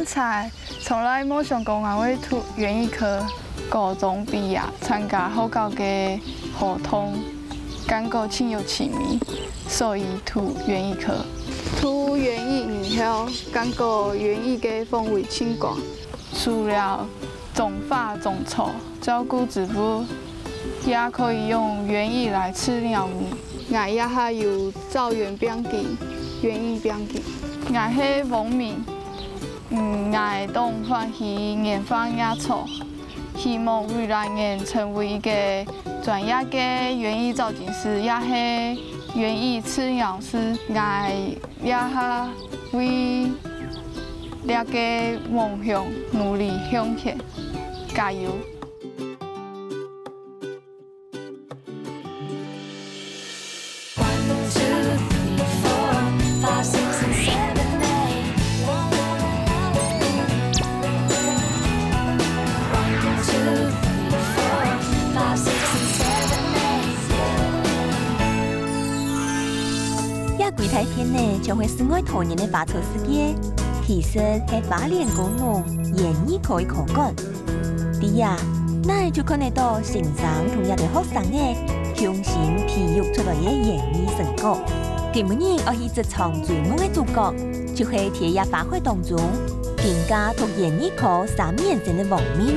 才从来没想过我会读园艺科。高中毕业参加好高嘅活动，感觉真有趣味，所以读园艺科。读园艺以后，感觉园艺嘅氛围真高，除了种花种草、照顾植物，也可以用园艺来饲鸟物。我也还有造园编辑、园艺编辑。我是农民，我当欢喜研发野草。希望未来能成为一个专业的园艺造景师，也是园艺饲养师。我也是为这个梦想努力向前，加油！柜台片呢，将会是我童年的发愁世界。其实係花蓮高農園藝科嘅課幹。第二，那就看得到成長同一對學生嘅用心培育出來嘅園藝成果。今日我去職場最夢嘅主角，就係田野花卉當中更加讀園藝科3年生嘅王敏。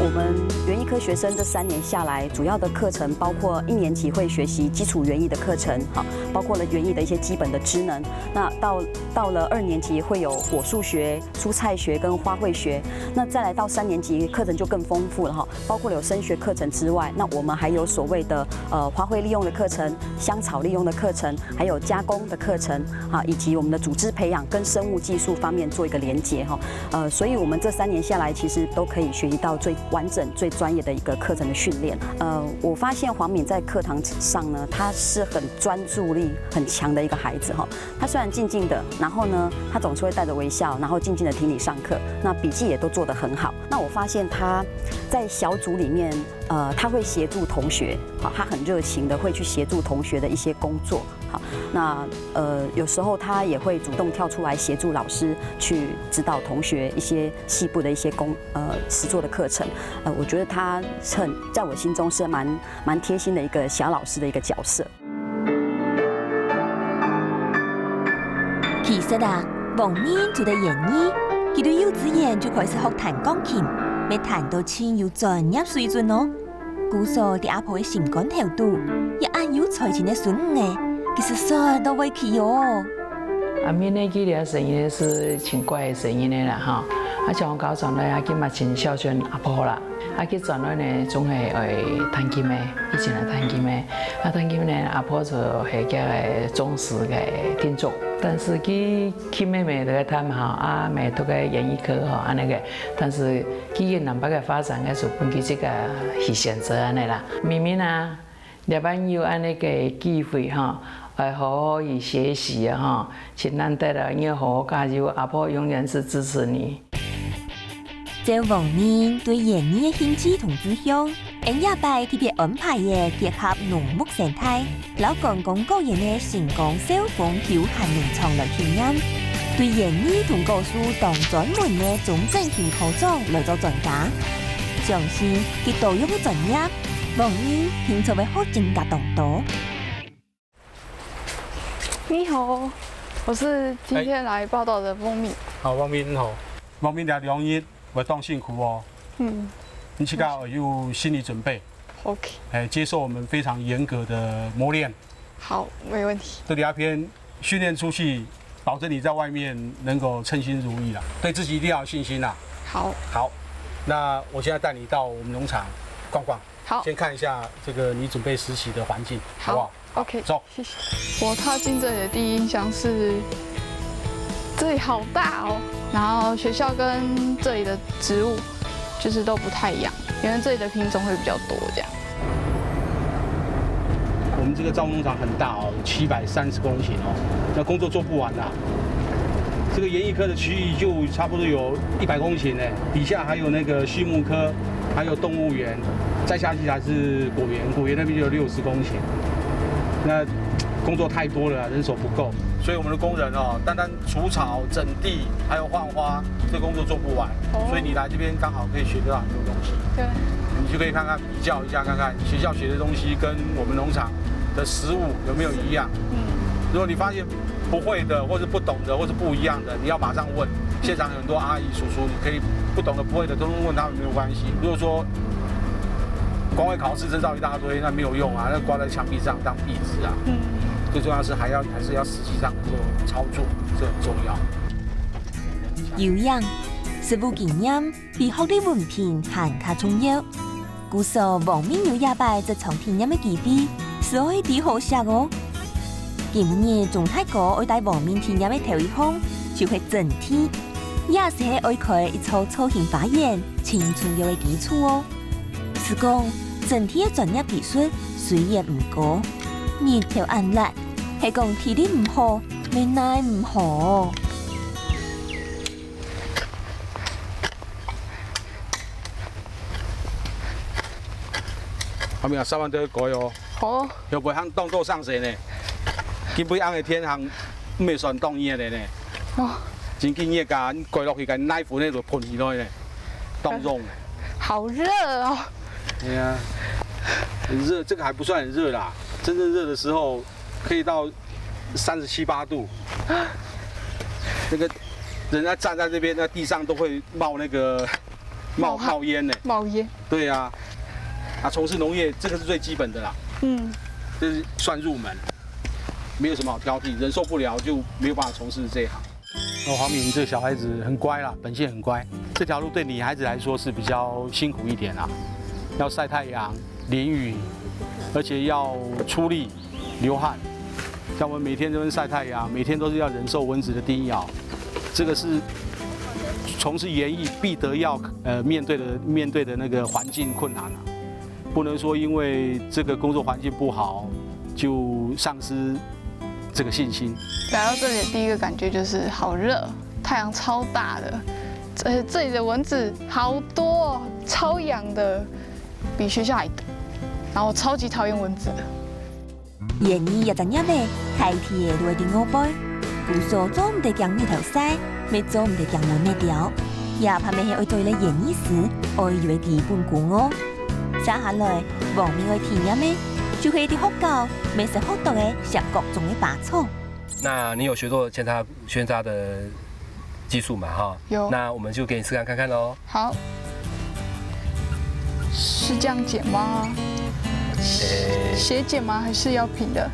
我们园艺科学生这3年下来，主要的课程包括1年级会学习基础园艺的课程，好，包括了园艺的一些基本的知能。那到了2年级会有果树学、蔬菜学跟花卉学。那再来到3年级课程就更丰富了哈，包括了有升学课程之外，那我们还有所谓的花卉利用的课程、香草利用的课程，还有加工的课程啊，以及我们的组织培养跟生物技术方面做一个连结哈。所以我们这3年下来，其实都可以学习到最完整、最专业的一个课程的训练。我发现黄敏在课堂上呢，他是很专注力很强的一个孩子哈。他虽然静静的，然后呢，他总是会带着微笑，然后静静的听你上课，那笔记也都做得很好。那我发现他在小组里面，他会协助同学，好，他很热情的会去协助同学的一些工作。好，那有时候他也会主动跳出来协助老师去指导同学一些细部的一些实作的课程。我觉得他在我心中是蛮贴心的一个小老师的一个角色。其實啊，王敏做得園藝，佢對幼稚園就開始學彈鋼琴，要彈到真有專業水準哦。姑嫂啲阿婆嘅心肝頭度，一按有才情嘅孫嘅。其實啥都會去哦。阿敏呢，佢哋嘅聲音是挺怪嘅聲音嘅啦哈。啊，從高中咧，阿佢嘛真孝順阿婆啦。啊，佢轉來呢，總係會彈琴嘅，以前係彈琴嘅。啊，彈琴呢，阿婆就係叫嘅忠實嘅聽眾。但是佢妹妹都喺彈哈，啊妹讀嘅園藝科哈，安尼個。但是佢嘅南北嘅發展嘅時候，佢這個係選擇安尼啦。明明啊，日本有安尼個機會哈。好好以學習啊！哈，真難得啦！你要好好加油，阿婆永遠是支持你。這王敏對園藝嘅興趣同志向，因也拜特別安排嘅結合農牧生態、老廣公個人嘅成功小鳳曉閒農場來體驗，對園藝同果樹當專門嘅總整型科長來做專家，相信佢導入嘅專業，王敏聽出會好更加動多。你好，我是今天来报道的王敏。好，王敏好，王敏聊园艺活动辛苦哦。你这个有心理准备。OK。接受我们非常严格的磨练。好，没问题。这2篇训练出去，保证你在外面能够称心如意啦。对自己一定要有信心啦。好。好，那我现在带你到我们农场逛逛。好。先看一下这个你准备实习的环境，好不好？OK， 走，谢谢。我踏进这里的第一印象是，这里好大哦。然后学校跟这里的植物就是都不太一样，因为这里的品种会比较多这样。我们这个造物农场很大哦，730公顷哦，那工作做不完啦。这个园艺科的区域就差不多有100公顷呢，底下还有那个畜牧科，还有动物园，再下去才是果园，果园那边就有60公顷。那工作太多了，人手不够，所以我们的工人哦，单单除草、整地还有换花，这工作做不完。所以你来这边刚好可以学到很多东西。对，你就可以看看比较一下，看看学校学的东西跟我们农场的食物有没有一样。如果你发现不会的，或是不懂的，或是不一样的，你要马上问。现场有很多阿姨叔叔，你可以不懂的、不会的，都问他们没有关系。如果说光会考试证照一大堆，那没有用啊，那挂在墙壁上当壁纸啊。最重要是还是要实际上能够操作，这很重要。有氧、食物经验比学历文凭还较重要。故说王明有亚拜这场体验的机会，所以比好食哦。今年中泰国爱带王明体验的头一项，就会整体，也是喺爱开一处粗型花园，青春有的基础哦。是讲整体的专业技术虽然唔高，日头暗辣，係讲体力唔好，未耐唔好。后面3万多改哦，好，又袂通当做上色呢。今尾暗的天行，袂算当热的呢。哦，真紧热甲改落去，甲奶粉那就喷起来呢，冻融。好热哦。对啊，很热，这个还不算很热啦，真正热的时候可以到37、8度。那个人家站在这边，那地上都会冒那个冒烟呢。冒烟。对啊，从事农业这个是最基本的啦。这是算入门，没有什么好挑剔，人受不了就没有办法从事这一行。黄敏这个小孩子很乖啦，本性很乖。这条路对女孩子来说是比较辛苦一点啦，要晒太阳、淋雨，而且要出力、流汗。像我们每天这边晒太阳，每天都是要忍受蚊子的叮咬，这个是从事园艺必得要面对的那个环境困难啊。不能说因为这个工作环境不好就丧失这个信心。来到这里的第一个感觉就是好热，太阳超大的，而且这里的蚊子好多，超痒的，比学校还多。然后我超级讨厌蚊子的。园艺也怎样呢？开天的落地5杯，故说做唔得姜芋头晒，未做唔得姜梅咩条，也怕咩係愛做咧園藝時，愛以為基本功哦。接下來，王明會體驗咩？就係啲學校，未識學到嘅食各種嘅拔草。那你有学过扦插的技术嘛？哈，有。那我们就给你试看看喽。好，是这样剪吗？斜剪吗？还是要平的？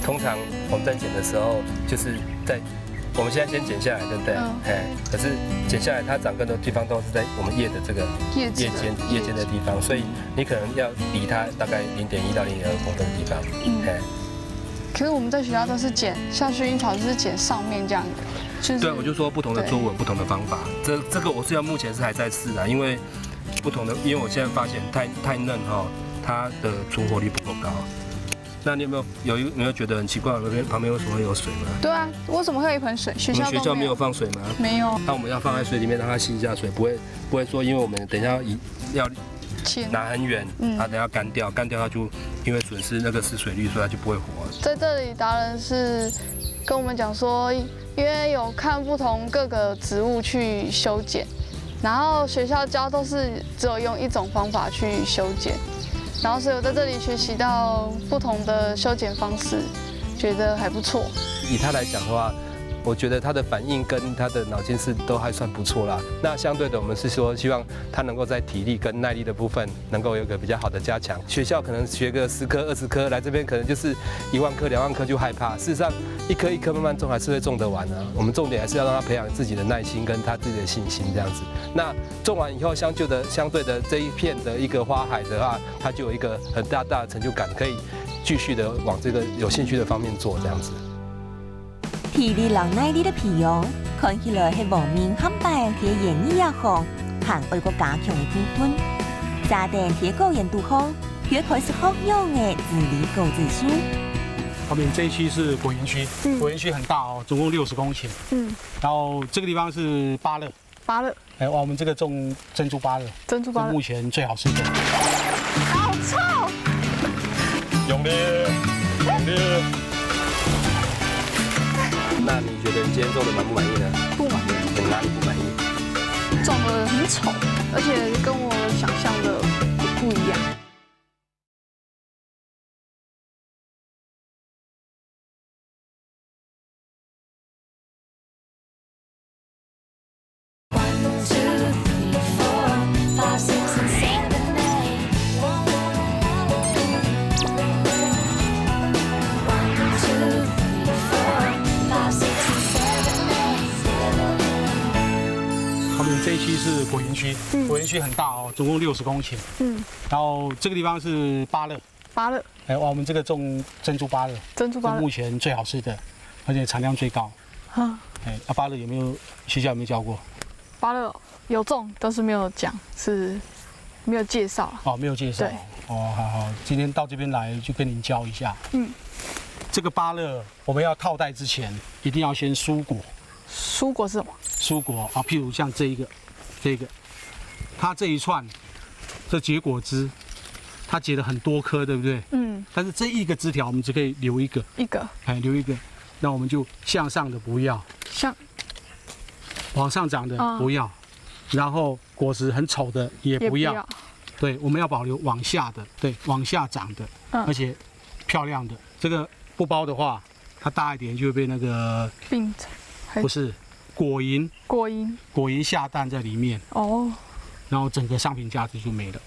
通常我们在剪的时候，就是我们现在先剪下来，对不对？可是剪下来它长根的地方都是在我们叶的这个叶尖的地方，所以你可能要离它大概0.1到0.2公分的地方。可是我们在学校都是剪，像薰衣草就是剪上面这样的，就是对，我就说不同的作文，不同的方法。这个我是要目前是还在试啊，因为因为我现在发现太嫩哈，它的存活率不够高。那你有没有觉得很奇怪？旁边为什么会有水吗？对啊，为什么会有一盆水？学校没有放水吗？没有。那我们要放在水里面让它吸一下水，不会说因为我们等一下要拿很远，它等下干掉它就因为损失那个失水率，所以它就不会活。在这里，达人是跟我们讲说，因为有看不同各个植物去修剪，然后学校教都是只有用一种方法去修剪，然后所以我在这里学习到不同的修剪方式，觉得还不错。以他来讲的话，我觉得他的反应跟他的脑筋是都还算不错啦。那相对的，我们是说希望他能够在体力跟耐力的部分能够有个比较好的加强。学校可能学个10颗、20颗，来这边可能就是1万颗、2万颗就害怕。事实上，一颗一颗慢慢种还是会种得完的。我们重点还是要让他培养自己的耐心跟他自己的信心这样子。那种完以后，相对的这一片的一个花海的话，它就有一个很大的成就感，可以继续的往这个有兴趣的方面做这样子。体力和耐力的培养，看起來係王明肯白嘅園藝一項，行外國加強嘅部分。炸彈鐵個研讀後，佢開始學用嘅治理構字書。后面这一区是果园区，果园区很大哦，总共60公顷。然后这个地方是芭乐。我们这个种珍珠芭乐，是目前最好吃的。好臭！用力。那你觉得你今天做的满不满意呢？不满意，你哪里不满意？种得很丑，而且跟我想象的不一样。后面这一区是果园区，果园区很大哦，总共60公顷。然后这个地方是芭乐，芭乐，我们这个种珍珠芭乐，珍珠芭乐是目前最好吃的，而且产量最高。啊，芭乐有没有学校有没有教过？芭乐有种，但是没有讲，是没有介绍。哦，没有介绍。对。哦，好，今天到这边来就跟您教一下。这个芭乐我们要套袋之前，一定要先疏果。蔬果是什么？蔬果啊，譬如像这个，它这一串这结果枝，它结了很多颗，对不对？但是这一个枝条我们只可以留一个，留一个，那我们就向上的不要，往上长的不要，然后果实很丑的也不要，对，我们要保留往下的，对，往下长的，而且漂亮的。这个不包的话，它大一点就会被那个病不是果蝇下蛋在里面哦，然后整个商品价值就没了。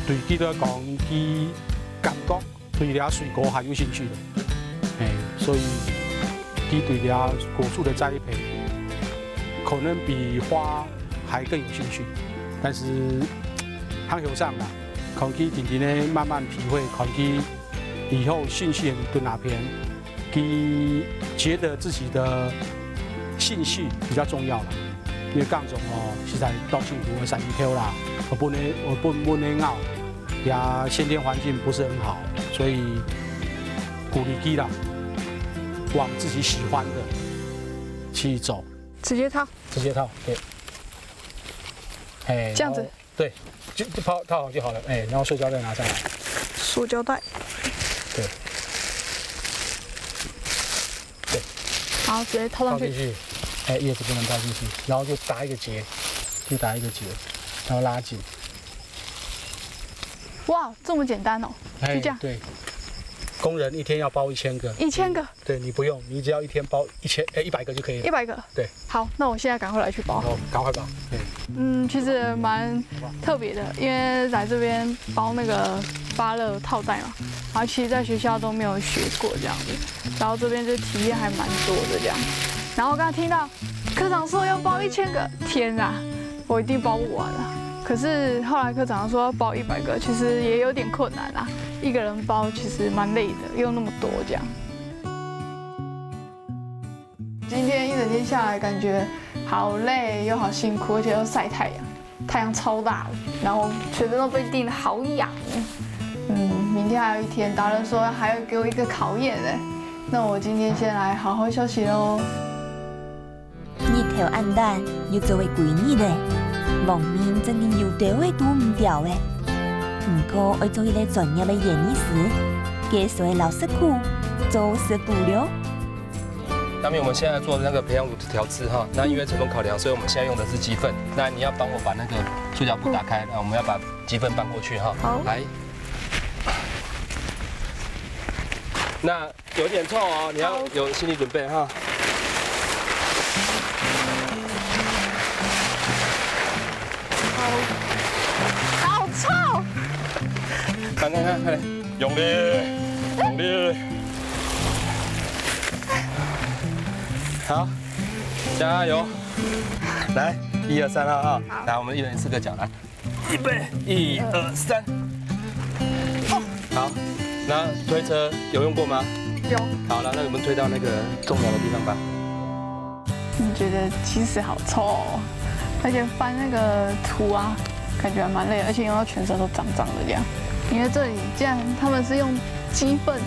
对佢都講，佢感覺對啲水果還有興趣的，所以佢對啲果樹的栽培可能比花還更有興趣。但是行後上啦，看佢點點咧慢慢體會，看佢以後興趣對哪邊。佢覺得自己的興趣比較重要啦，因為耕種實在到處都會曬雨天啦，我本來拗，也先天環境不是很好，所以鼓勵佢啦，往自己喜歡的去走。直接套，對，這樣子，對，就套好就好了，然後塑膠袋拿上來，塑膠袋，對。好，直接套上去。叶子不能套进去，然后就打一个结，然后拉紧。哇，这么简单哦，就这样。对，工人一天要包1000个。1000个？对，你不用，你只要一天包100个就可以了。100个？对。好，那我现在赶快来去包。好，赶快包。其实蛮特别的，因为来这边包那个芭乐套袋嘛，然后其实在学校都没有学过这样子，然后这边就体验还蛮多的这样。然后刚刚听到科长说要包1000个，天啊，我一定包不完啊！可是后来科长说要包100个，其实也有点困难啊，一个人包其实蛮累的，又那么多这样。今天一整天下来，感觉好累又好辛苦，而且又晒太阳，太阳超大的，然后全身都被叮得好痒。明天还有一天，达人说还要给我一个考验呢，那我今天先来好好休息喽。日頭暗淡，要做為幾日咧？網面真係要掉嘅都唔掉嘅。不過要做一個專業嘅演藝師，給所有老師傅做事不留。那么我们现在做那个培养乳调制哈，那因为成本考量，所以我们现在用的是鸡粪。那你要帮我把那个塑胶布打开，那我们要把鸡粪搬过去哈。好，来。那有点臭哦，你要有心理准备哈。好臭！看，快点，用力。好，加油！来，1、2、3号哈，来，我们一人4个脚来，预备，1、2、3。好，那推车有用过吗？有。好了，那我们推到那个种苗的地方吧。你觉得其实好臭哦，而且翻那个土啊，感觉还蛮累的，而且用到全身都脏脏的这样。因为这里竟然他们是用鸡粪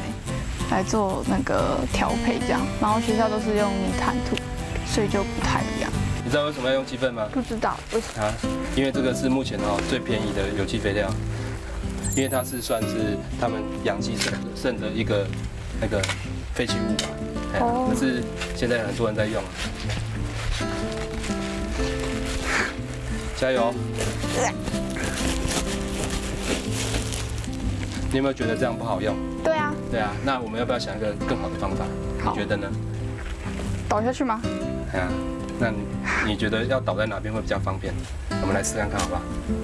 来做那个调配这样，然后学校都是用泥炭土，所以就不太一样。你知道为什么要用鸡粪吗？不知道为什么？因为这个是目前最便宜的有机肥料，因为它是算是他们养鸡剩的一个那个废弃物嘛，哦可是现在很多人在用，加油！你有没有觉得这样不好用？对啊，对啊，那我们要不要想一个更好的方法？好你觉得呢？倒下去吗？哎呀，那你觉得要倒在哪边会比较方便？我们来试看看好不好？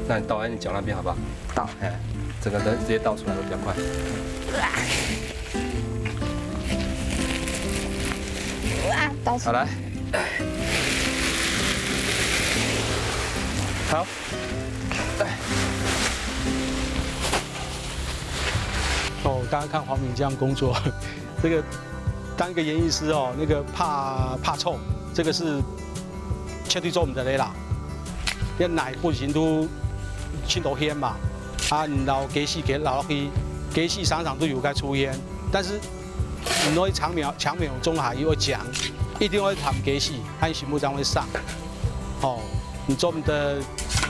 那你倒在你脚那边好不好？倒。哎，整个的直接倒出来会比较快。倒出好来，好，哦，刚刚看黄敏这样工作，这个当一个园艺师哦，那个怕臭，这个是绝对做唔得的啦。你奶本身都青头烟嘛，啊，然后鸡屎给留落去，鸡屎常常都有该出烟，但是你那长苗中还要讲，一定会含鸡屎，按心目才会上。哦，你做的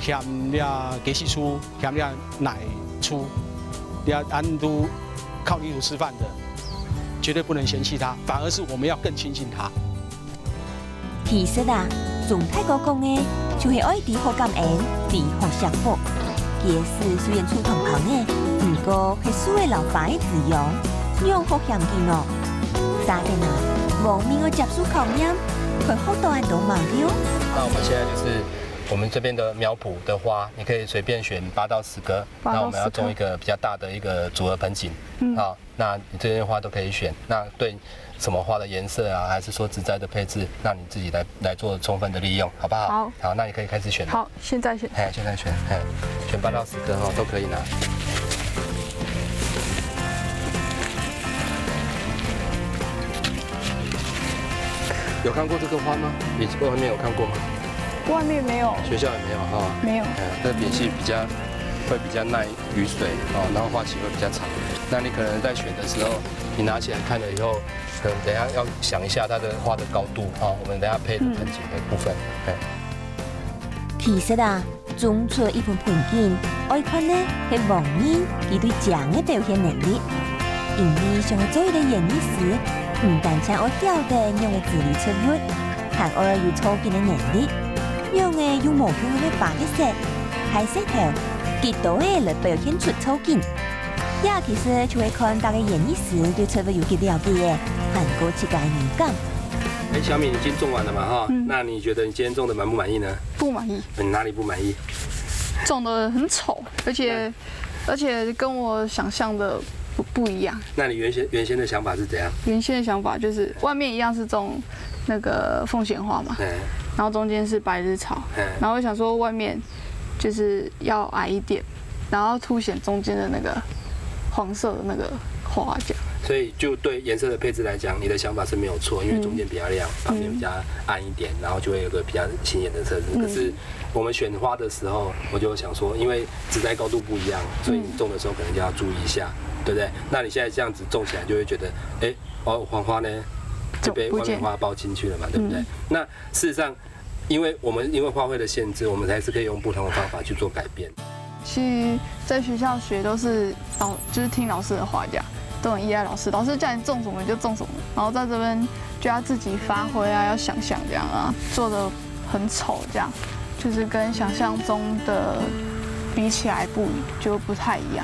嫌了鸡屎出，嫌了奶出。要安都靠泥土吃饭的，绝对不能嫌弃它，反而是我们要更亲近它。其實啊，總體個講嘅，就係愛啲好感恩，啲好幸福。其實雖然粗同旁嘅，不過係屬於老法嘅滋養，用好險見咯。啥嘅呢？網面嘅接觸考驗，佢好多人都忙了。那我们现在就是我们这边的苗圃的花，你可以随便选8到10棵。 8到10那我们要种一个比较大的一个组合盆景。好，那你这些花都可以选。那对什么花的颜色啊，还是说植栽的配置，那你自己来做充分的利用，好不好？好。好，那你可以开始选了。好，现在选。哎，现在选，哎，选8到10棵哈，都可以拿。有看过这个花吗？你外面有看过吗？外面没有，学校也没有哈。没有。这品系会比较耐雨水哦，然后花期会比较长。那你可能在选的时候，你拿起来看了以后，可能等一下要想一下它的花的高度哦，我们等一下配的盆景的部分。其實啊，種出一盆盆景，愛看呢係黃面佢對獎嘅表現能力。因為想要做一個園藝師，唔單止我曉得用嘅自理出物，還我有操見嘅能力，用嘅用毛用嘅白嘅色，係色頭，幾多嘅嚟表現出操見。也其實就會看大家園藝師對出物有幾了解嘅，韓國自己嘅敏感。哎，小米已經種完了嘛哈？那你覺得你今天種的滿不滿意呢？不滿意。你哪裡不滿意？種得很醜，而且跟我想象的不一樣。那你原先的想法是怎樣？原先的想法就是外面一樣是種那個鳳仙花嘛，然後中間是百日草，然後我想說外面就是要矮一點，然後凸顯中間的那個黃色的那個花這樣。所以就对颜色的配置来讲，你的想法是没有错，因为中间比较亮，旁边比较暗一点，然后就会有个比较显眼的色质。可是我们选花的时候，我就想说，因为植栽高度不一样，所以你种的时候可能就要注意一下，对不对？那你现在这样子种起来，就会觉得，哎，哦，黄花呢就被外面花包进去了嘛，对不对？那事实上，因为花卉的限制，我们还是可以用不同的方法去做改变。其实在学校学都是就是听老师的话这样。都很依赖老师，老师叫你种什么你就种什么，然后在这边就要自己发挥啊，要想象这样啊，做的很丑这样，就是跟想象中的比起来就不太一样。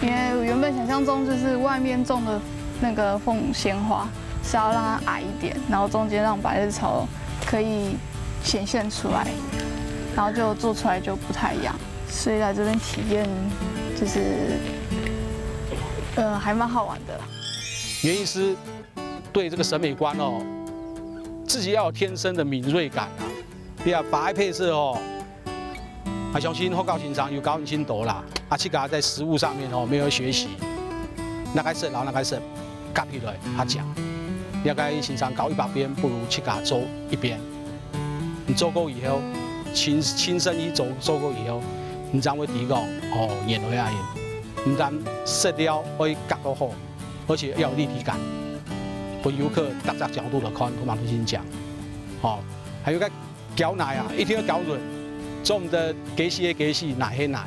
因为原本想象中就是外面种的那个凤仙花是要让它矮一点，然后中间让百日草可以显现出来，然后就做出来就不太一样，所以来这边体验就是。还蛮好玩的啦。园艺师对这个审美观哦，自己要有天生的敏锐感啊。你啊，把爱配色哦，相信后高情商有高人心多啦。去给他在食物上面哦没有学习，那该是老那该是夹起来他讲，要该欣赏搞100边，不如去给他走一边。你做过以后，亲身去做过以後，你才會知講哦，原來係。唔但色調可以夾到好，而且要有立體感，俾遊客各個角度來看，同埋頭先講，哦，還有個攪奶啊，一定要攪勻，種的雞絲嘅雞絲，奶嘅奶，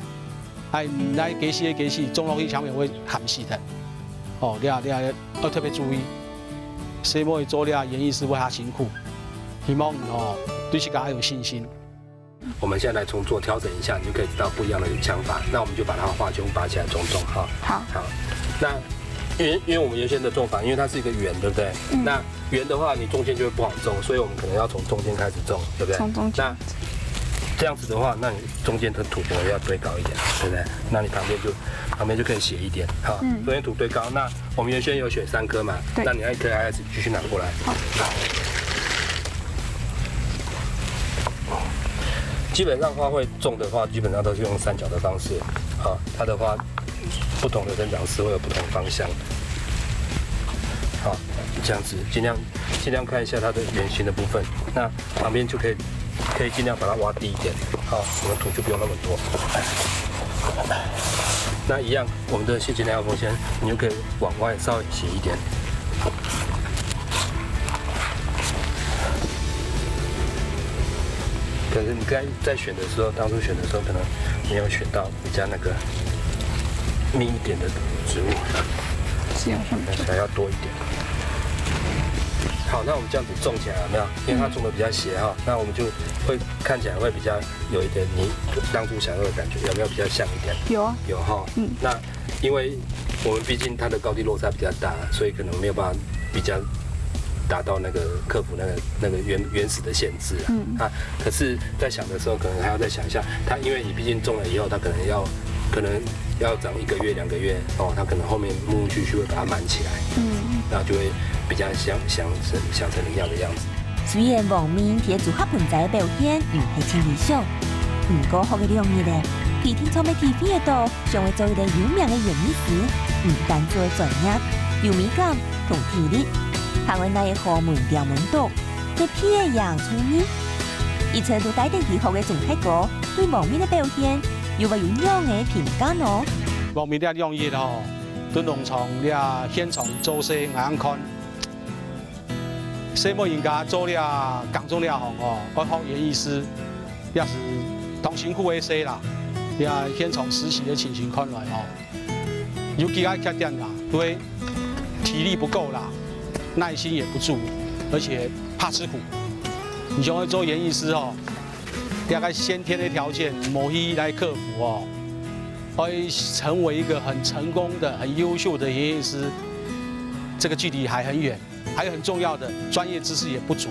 係唔係雞絲嘅雞絲，種落去上面會鹹死的，哦，你要特別注意，西莫做了园艺师为他辛苦，希望哦对这个还有信心。我们现在来重做调整一下，你就可以知道不一样的枪法。那我们就把它画胸拔起来种哈。好。那因为我们原先的做法，因为它是一个圆，对不对？那圆的话，你中间就会不好种，所以我们可能要从中间开始种，对不对？从中间。那这样子的话，那你中间的土可能要堆高一点，对不对？那你旁边就可以斜一点，好，中间土堆高。那我们原先有选3颗嘛，那你那一颗还要继续拿过来。好。基本上花卉种的话，基本上都是用3角的方式，啊，它的话不同的生长势会有不同方向。好，这样子尽量看一下它的圆形的部分，那旁边就可以尽量把它挖低一点，好，我们土就不用那么多。那一样，我们的谢金莲风先，你就可以往外稍微斜一点。可是你在当初选的时候，可能没有选到比较那个密一点的植物，还要多一点。好，那我们这样子种起来有没有？因为它种的比较斜哈，那我们就会看起来会比较有一点你当初想要的感觉，有没有比较像一点？有啊，有哈。那因为我们毕竟它的高低落差比较大，所以可能没有办法比较达到那个克服那个原始的限制啊。可是，在想的时候，可能还要再想一下，它因为你毕竟种了以后，它可能要长1个月、2个月哦，它可能后面陆陆续续会把它满起来，然后就会比较想成你要的样子。虽然网面贴组合盆栽的表现唔係真理想，不過學嘅兩日咧，佢聽從嘅 TV 嘅度，想會做一個有名嘅園藝師，唔單做專業，有美感同體力，行為內學門調門讀，對偏嘅樣出意，而且都帶定佢學嘅總體哥對網面嘅表現，又會有樣嘅評價咯。網面啲用葉哦，對農場啲現場做些眼看。西莫人家做了港中了行哦，我學園藝師也是同辛苦的些啦，也現場實習的情形看來哦，有幾個缺點啦，對體力不夠啦，耐心也不足，而且怕吃苦。你想要做園藝師哦，大概先天的條件某一來克服哦，會成為一個很成功的、很優秀的園藝師，這個距離還很遠。還有很重要的專業知識也不足，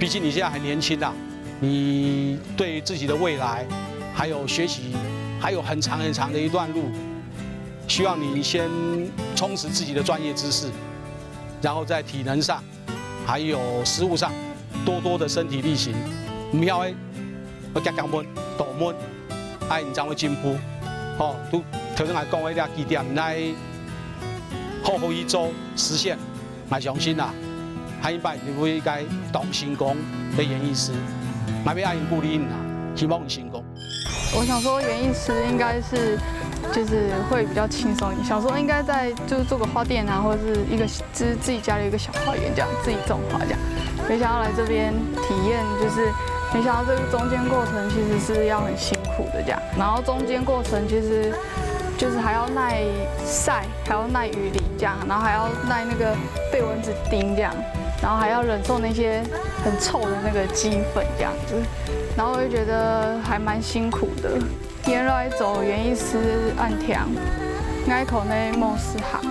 畢竟你現在還年輕啦，你對自己的未來還有學習還有很長很長的一段路，希望你先充實自己的專業知識，然後在體能上還有實務上多多的身體力行，唔要我夾夾悶、倒悶，愛你將會進步。哦，都頭先來講嗰啲幾點來好好一周實現。買相信啦，下一擺你會該當成功的園藝師，買俾阿英鼓勵你啦，希望你成功。我想說，園藝師應該是就是會比較輕鬆一點。小時候應該在就是做個花店啊，或者是一個就是自己家裡一個小花園這樣，自己種花這樣。沒想到來這邊體驗，就是沒想到這個中間過程其實是要很辛苦的這樣，然後中間過程其實。就是還要耐曬，還要耐雨淋這樣，然後還要耐那個被蚊子叮這樣，然後還要忍受那些很臭的那個雞糞這樣子，然後我就覺得還蠻辛苦的。沿來走園藝師暗條，隘口內夢四行，